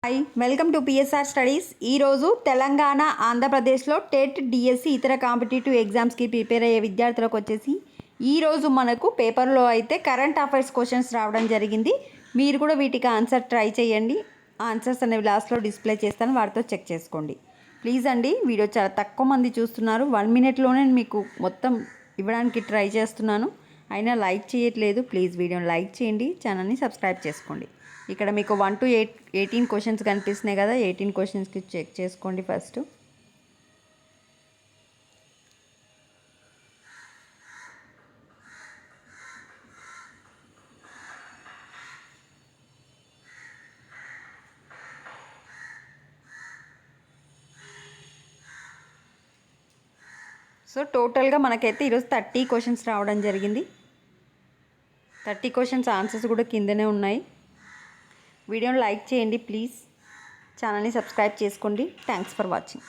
Hi, welcome to PSR studies. ఈరోజు తెలంగాణ, ఆంధ్రప్రదేశ్లో TET, DSC ఇతర కాంపిటేటివ్ ఎగ్జామ్స్కి ప్రిపేర్ అయ్యే విద్యార్థులకు వచ్చేసి ఈరోజు మనకు పేపర్లో అయితే కరెంట్ అఫైర్స్ క్వశ్చన్స్ రావడం జరిగింది. మీరు కూడా వీటికి ఆన్సర్ ట్రై చేయండి. ఆన్సర్స్ అనేవి లాస్ట్లో డిస్ప్లే చేస్తాను, వాటితో చెక్ చేసుకోండి. ప్లీజ్ అండి, వీడియో చాలా తక్కువ మంది చూస్తున్నారు. 1 మినిట్లోనే మీకు మొత్తం ఇవ్వడానికి ట్రై చేస్తున్నాను, అయినా లైక్ చేయట్లేదు. ప్లీజ్ వీడియోని లైక్ చేయండి, ఛానల్ని సబ్స్క్రైబ్ చేసుకోండి. ఇక్కడ మీకు 1 to 18 క్వశ్చన్స్ కనిపిస్తున్నాయి కదా, 18 క్వశ్చన్స్కి చెక్ చేసుకోండి ఫస్ట్. సో టోటల్గా మనకైతే ఈరోజు 30 క్వశ్చన్స్ రావడం జరిగింది. 30 క్వశ్చన్స్ ఆన్సర్స్ కూడా కిందనే ఉన్నాయి. వీడియోని లైక్ చేయండి ప్లీజ్, ఛానల్ని సబ్స్క్రైబ్ చేసుకోండి. Thanks for watching.